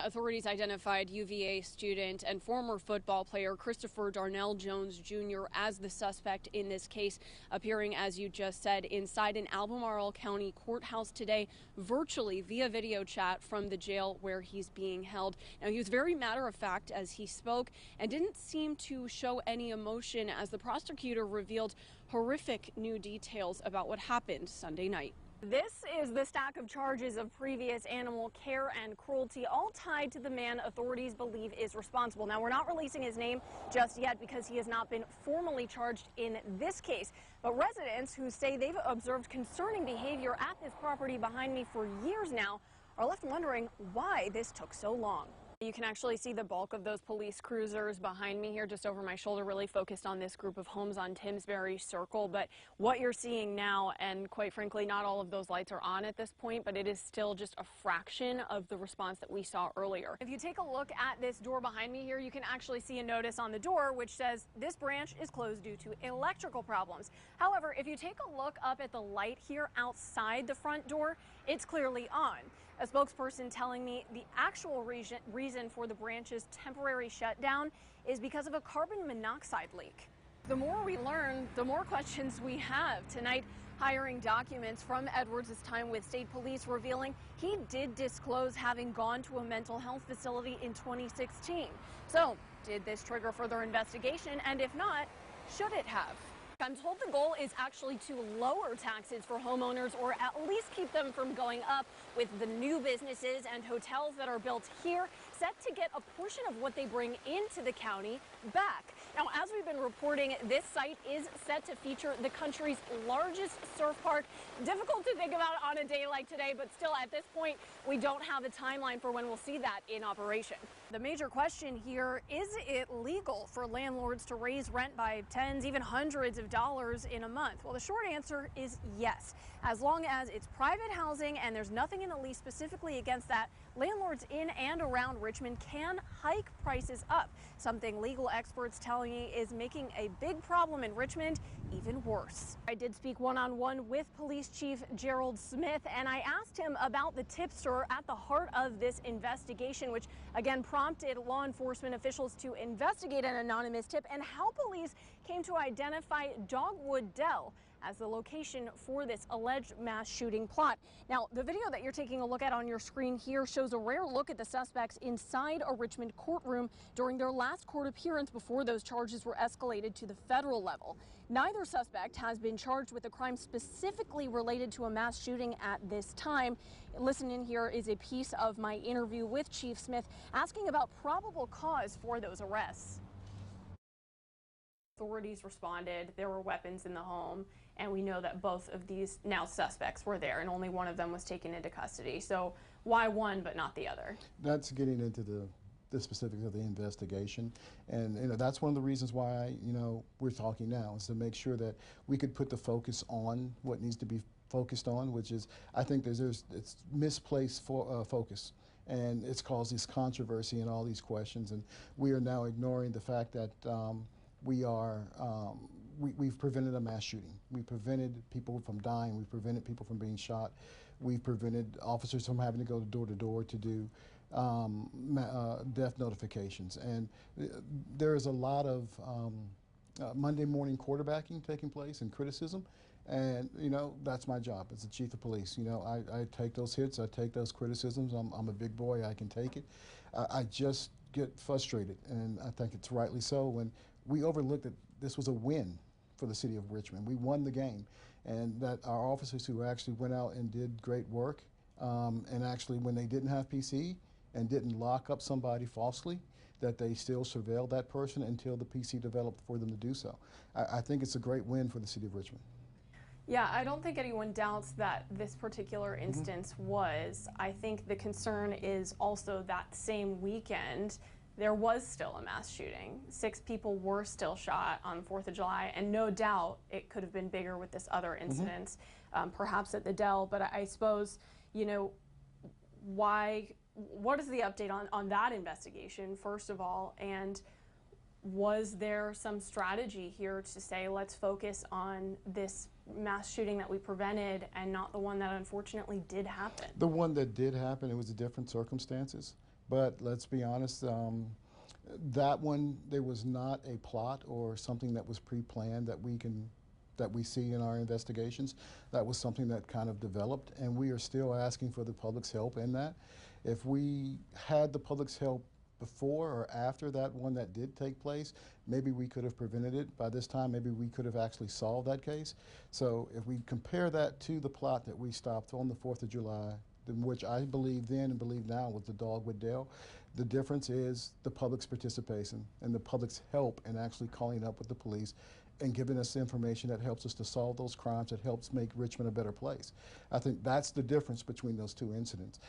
Authorities identified UVA student and former football player Christopher Darnell Jones Jr. as the suspect in this case, appearing, as you just said, inside an Albemarle County courthouse today, virtually via video chat from the jail where he's being held. Now, he was very matter of fact as he spoke and didn't seem to show any emotion as the prosecutor revealed horrific new details about what happened Sunday night. This is the stack of charges of previous animal care and cruelty, all tied to the man authorities believe is responsible. Now, we're not releasing his name just yet because he has not been formally charged in this case. But residents who say they've observed concerning behavior at this property behind me for years now are left wondering why this took so long. You can actually see the bulk of those police cruisers behind me here, just over my shoulder, really focused on this group of homes on Timsbury Circle. But what you're seeing now, and quite frankly, not all of those lights are on at this point, but it is still just a fraction of the response that we saw earlier. If you take a look at this door behind me here, you can actually see a notice on the door which says this branch is closed due to electrical problems. However, if you take a look up at the light here outside the front door, it's clearly on. A spokesperson telling me the actual reason for the branch's temporary shutdown is because of a carbon monoxide leak. The more we learn, the more questions we have. Tonight, hiring documents from Edwards' time with state police revealing he did disclose having gone to a mental health facility in 2016. So, did this trigger further investigation? And if not, should it have? I'm told the goal is actually to lower taxes for homeowners, or at least keep them from going up, with the new businesses and hotels that are built here set to get a portion of what they bring into the county back. Now, as we've been reporting, this site is set to feature the country's largest surf park. Difficult to think about on a day like today, but still at this point, we don't have a timeline for when we'll see that in operation. The major question here, is it legal for landlords to raise rent by tens, even hundreds of dollars in a month? Well, the short answer is yes. As long as it's private housing and there's nothing in the lease specifically against that, landlords in and around Richmond can hike prices up, something legal experts telling me is making a big problem in Richmond even worse. I did speak one-on-one with Police Chief Gerald Smith, and I asked him about the tipster at the heart of this investigation, which again prompted law enforcement officials to investigate an anonymous tip, and how police came to identify Dogwood Dell as the location for this alleged mass shooting plot. Now, the video that you're taking a look at on your screen here shows a rare look at the suspects inside a Richmond courtroom during their last court appearance before those charges were escalated to the federal level. Neither suspect has been charged with a crime specifically related to a mass shooting at this time. Listen in, here is a piece of my interview with Chief Smith asking about probable cause for those arrests. Authorities responded, there were weapons in the home, and we know that both of these now suspects were there, and only one of them was taken into custody. So why one but not the other? That's getting into the specifics of the investigation, and that's one of the reasons why we're talking now, is to make sure that we could put the focus on what needs to be focused on, which is, I think it's misplaced focus, and it's caused this controversy and all these questions, and we are now ignoring the fact that we've prevented a mass shooting. We prevented people from dying. We've prevented people from being shot. We've prevented officers from having to go door to door to do death notifications. And there is a lot of Monday morning quarterbacking taking place and criticism. And, that's my job as the chief of police. I take those hits, I take those criticisms. I'm a big boy, I can take it. I just get frustrated, and I think it's rightly so, when we overlooked that this was a win for the city of Richmond. We won the game, and that our officers who actually went out and did great work, and actually when they didn't have PC and didn't lock up somebody falsely, that they still surveilled that person until the PC developed for them to do so. I think it's a great win for the city of Richmond. Yeah, I don't think anyone doubts that this particular instance was. I think the concern is also that same weekend there was still a mass shooting. 6 people were still shot on 4th of July, and no doubt it could have been bigger with this other incident, perhaps at the Dell. But I suppose, what is the update on that investigation, first of all, and was there some strategy here to say, let's focus on this mass shooting that we prevented and not the one that unfortunately did happen? The one that did happen, it was different circumstances. But let's be honest, that one, there was not a plot or something that was pre-planned that we see in our investigations. That was something that kind of developed, and we are still asking for the public's help in that. If we had the public's help before or after that one that did take place, maybe we could have prevented it by this time. Maybe we could have actually solved that case. So if we compare that to the plot that we stopped on the 4th of July, which I believe then and believe now was the Dogwood Dale, the difference is the public's participation and the public's help in actually calling up with the police and giving us information that helps us to solve those crimes, that helps make Richmond a better place. I think that's the difference between those two incidents.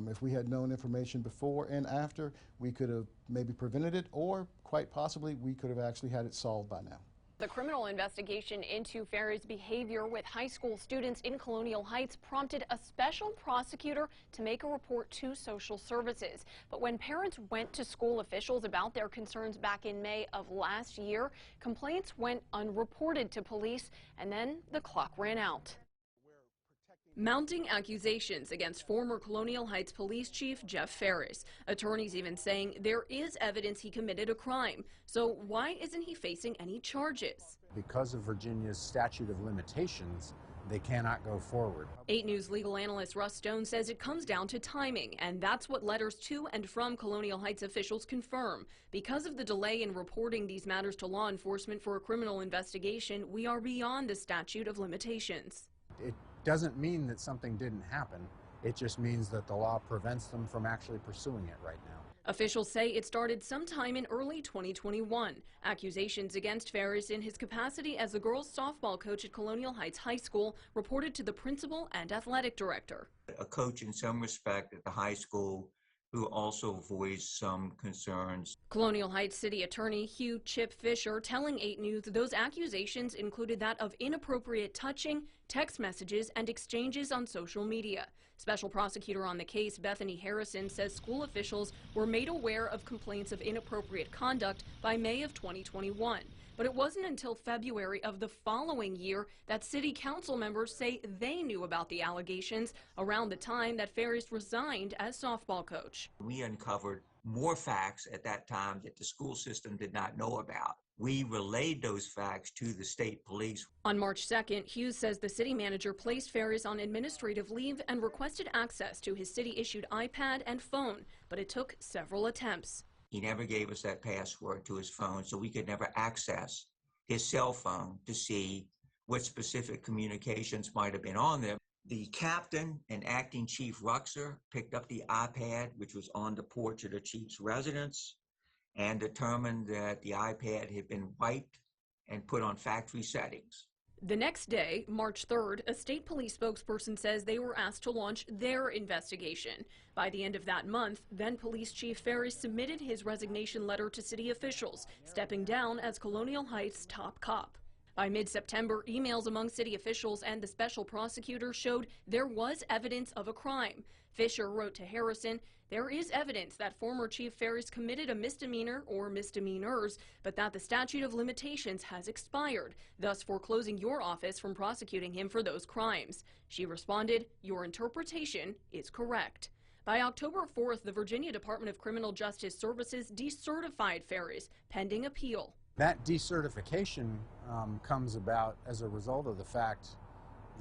If we had known information before and after, we could have maybe prevented it, or quite possibly we could have actually had it solved by now. The criminal investigation into Ferry's behavior with high school students in Colonial Heights prompted a special prosecutor to make a report to social services. But when parents went to school officials about their concerns back in May of last year, complaints went unreported to police, and then the clock ran out. Mounting accusations against former Colonial Heights Police Chief Jeff Ferris. Attorneys even saying there is evidence he committed a crime. So why isn't he facing any charges? Because of Virginia's statute of limitations, they cannot go forward. 8 News legal analyst Russ Stone says it comes down to timing, and that's what letters to and from Colonial Heights officials confirm. Because of the delay in reporting these matters to law enforcement for a criminal investigation, we are beyond the statute of limitations. It doesn't mean that something didn't happen. It just means that the law prevents them from actually pursuing it right now. Officials say it started sometime in early 2021. Accusations against Ferris in his capacity as the girls' softball coach at Colonial Heights High School reported to the principal and athletic director. A coach in some respect at the high school who also voiced some concerns. Colonial Heights City Attorney Hugh Chip Fisher telling 8 News those accusations included that of inappropriate touching, text messages, and exchanges on social media. Special prosecutor on the case, Bethany Harrison, says school officials were made aware of complaints of inappropriate conduct by May of 2021. But it wasn't until February of the following year that city council members say they knew about the allegations around the time that Ferris resigned as softball coach. We uncovered more facts at that time that the school system did not know about. We relayed those facts to the state police. On March 2nd, Hughes says the city manager placed Ferris on administrative leave and requested access to his city-issued iPad and phone, but it took several attempts. He never gave us that password to his phone, so we could never access his cell phone to see what specific communications might have been on there. The captain and acting chief Ruxer picked up the iPad, which was on the porch of the chief's residence, and determined that the iPad had been wiped and put on factory settings. The next day, March 3rd, a state police spokesperson says they were asked to launch their investigation. By the end of that month, then Police Chief Ferris submitted his resignation letter to city officials, stepping down as Colonial Heights' top cop. By mid-September, emails among city officials and the special prosecutor showed there was evidence of a crime. Fisher wrote to Harrison, "There is evidence that former Chief Ferris committed a misdemeanor or misdemeanors, but that the statute of limitations has expired, thus foreclosing your office from prosecuting him for those crimes." She responded, "Your interpretation is correct." By October 4th, the Virginia Department of Criminal Justice Services decertified Ferris, pending appeal. That decertification comes about as a result of the fact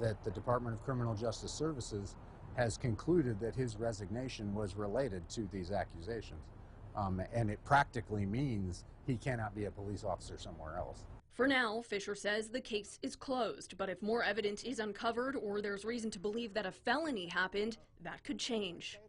that the Department of Criminal Justice Services has concluded that his resignation was related to these accusations. And it practically means he cannot be a police officer somewhere else. For now, Fisher says the case is closed, but if more evidence is uncovered or there's reason to believe that a felony happened, that could change.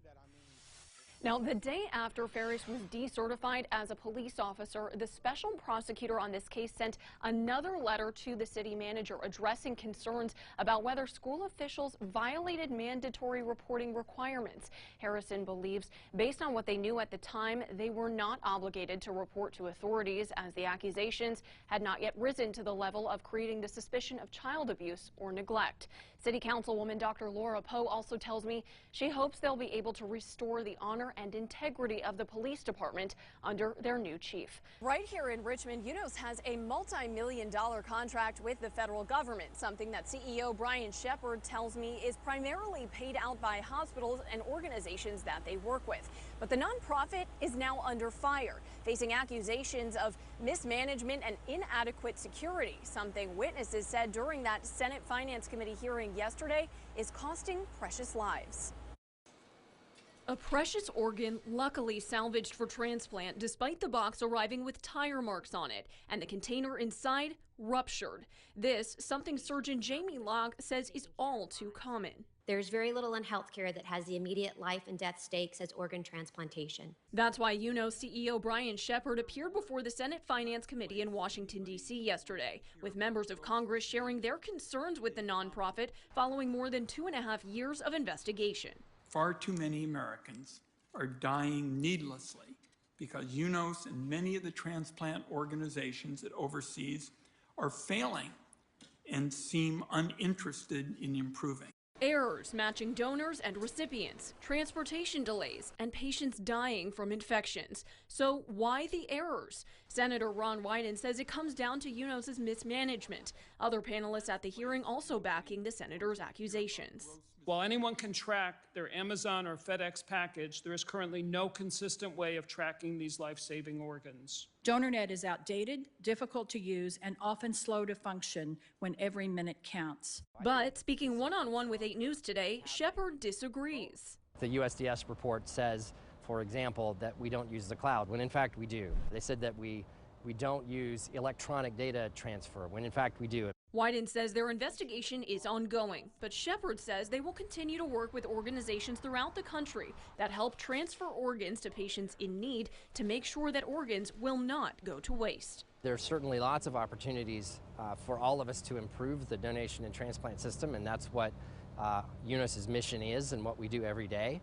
Now, the day after Ferris was decertified as a police officer, the special prosecutor on this case sent another letter to the city manager addressing concerns about whether school officials violated mandatory reporting requirements. Harrison believes, based on what they knew at the time, they were not obligated to report to authorities as the accusations had not yet risen to the level of creating the suspicion of child abuse or neglect. City Councilwoman Dr. Laura Poe also tells me she hopes they'll be able to restore the honor and integrity of the police department under their new chief. Right here in Richmond, UNOS has a multi-million-dollar contract with the federal government, something that CEO Brian Shepard tells me is primarily paid out by hospitals and organizations that they work with. But the nonprofit is now under fire, facing accusations of mismanagement and inadequate security, something witnesses said during that Senate Finance Committee hearing yesterday is costing precious lives. A precious organ luckily salvaged for transplant despite the box arriving with tire marks on it and the container inside ruptured. This, something surgeon Jamie Locke says is all too common. There's very little in healthcare that has the immediate life and death stakes as organ transplantation. That's why UNOS CEO Brian Shepard appeared before the Senate Finance Committee in Washington, D.C. yesterday, with members of Congress sharing their concerns with the nonprofit following more than 2.5 years of investigation. Far too many Americans are dying needlessly because UNOS and many of the transplant organizations it oversees are failing and seem uninterested in improving. Errors matching donors and recipients, transportation delays, and patients dying from infections. So why the errors? Senator Ron Wyden says it comes down to UNOS's mismanagement. Other panelists at the hearing also backing the senator's accusations. While anyone can track their Amazon or FedEx package, there is currently no consistent way of tracking these life-saving organs. DonorNet is outdated, difficult to use, and often slow to function when every minute counts. But speaking one-on-one with 8 News today, Shepard disagrees. The USDS report says, for example, that we don't use the cloud, when in fact we do. They said that we don't use electronic data transfer, when in fact we do. Wyden says their investigation is ongoing, but Shepard says they will continue to work with organizations throughout the country that help transfer organs to patients in need to make sure that organs will not go to waste. There's certainly lots of opportunities for all of us to improve the donation and transplant system, and that's what UNOS's mission is and what we do every day.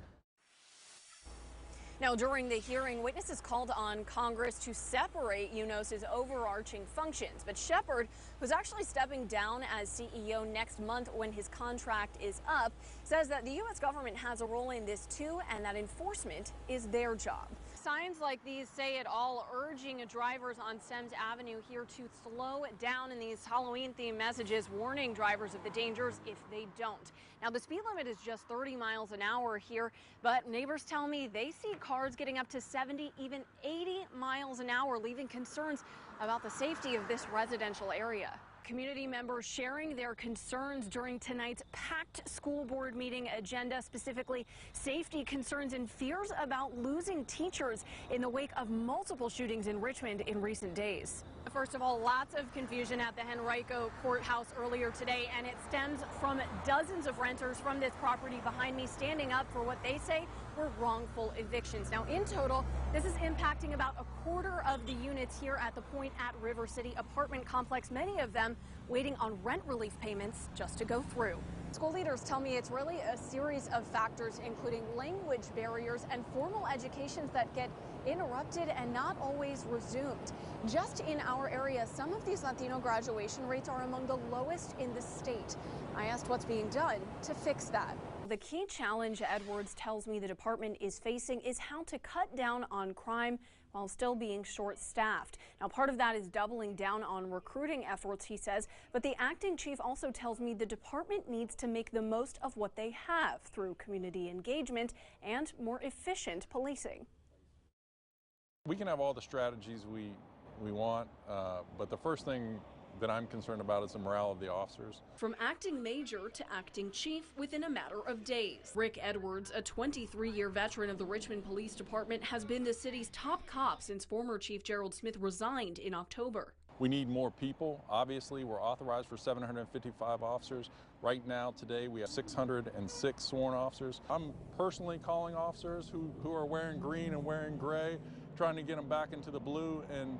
Now, during the hearing, witnesses called on Congress to separate UNOS's overarching functions. But Shepard, who's actually stepping down as CEO next month when his contract is up, says that the U.S. government has a role in this too, and that enforcement is their job. Signs like these say it all, urging drivers on Semmes Avenue here to slow down, in these Halloween-themed messages warning drivers of the dangers if they don't. Now, the speed limit is just 30 miles an hour here, but neighbors tell me they see cars getting up to 70, even 80 miles an hour, leaving concerns about the safety of this residential area. Community members sharing their concerns during tonight's packed school board meeting agenda, specifically safety concerns and fears about losing teachers in the wake of multiple shootings in Richmond in recent days. First of all, lots of confusion at the Henrico courthouse earlier today, and it stems from dozens of renters from this property behind me standing up for what they say were wrongful evictions. Now, in total, this is impacting about a quarter of the units here at the Point at River City apartment complex, many of them waiting on rent relief payments just to go through. School leaders tell me it's really a series of factors, including language barriers and formal educations that get interrupted and not always resumed. Just in our area, some of these Latino graduation rates are among the lowest in the state. I asked what's being done to fix that. The key challenge Edwards tells me the department is facing is how to cut down on crime while still being short-staffed. Now, part of that is doubling down on recruiting efforts, he says, but the acting chief also tells me the department needs to make the most of what they have through community engagement and more efficient policing. We can have all the strategies we want, but the first thing that I'm concerned about is the morale of the officers. From acting major to acting chief within a matter of days. Rick Edwards, a 23-year veteran of the Richmond Police Department, has been the city's top cop since former Chief Gerald Smith resigned in October. We need more people. Obviously, we're authorized for 755 officers. Right now, today, we have 606 sworn officers. I'm personally calling officers who are wearing green and wearing gray, trying to get them back into the blue, and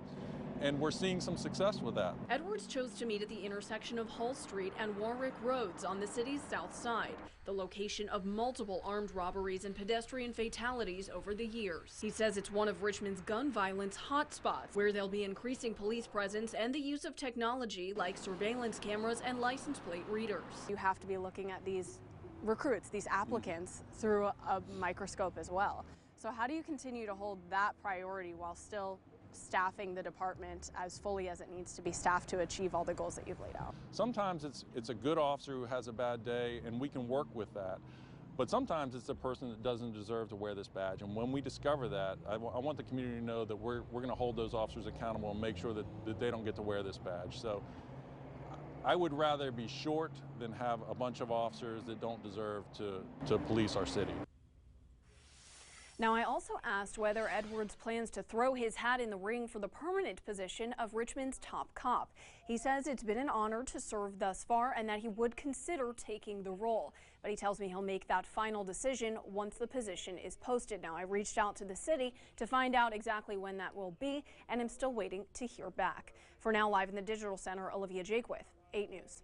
we're seeing some success with that. Edwards chose to meet at the intersection of Hull Street and Warwick Roads on the city's south side, the location of multiple armed robberies and pedestrian fatalities over the years. He says it's one of Richmond's gun violence hotspots, where there'll be increasing police presence and the use of technology like surveillance cameras and license plate readers. You have to be looking at these recruits, these applicants, through a microscope as well. So how do you continue to hold that priority while still staffing the department as fully as it needs to be staffed to achieve all the goals that you've laid out? Sometimes it's a good officer who has a bad day, and we can work with that. But sometimes it's a person that doesn't deserve to wear this badge. And when we discover that, I want the community to know that we're going to hold those officers accountable and make sure that they don't get to wear this badge. So I would rather be short than have a bunch of officers that don't deserve to police our city. Now, I also asked whether Edwards plans to throw his hat in the ring for the permanent position of Richmond's top cop. He says it's been an honor to serve thus far and that he would consider taking the role. But he tells me he'll make that final decision once the position is posted. Now, I reached out to the city to find out exactly when that will be, and I'm still waiting to hear back. For now, live in the Digital Center, Olivia Jaquith, 8 News.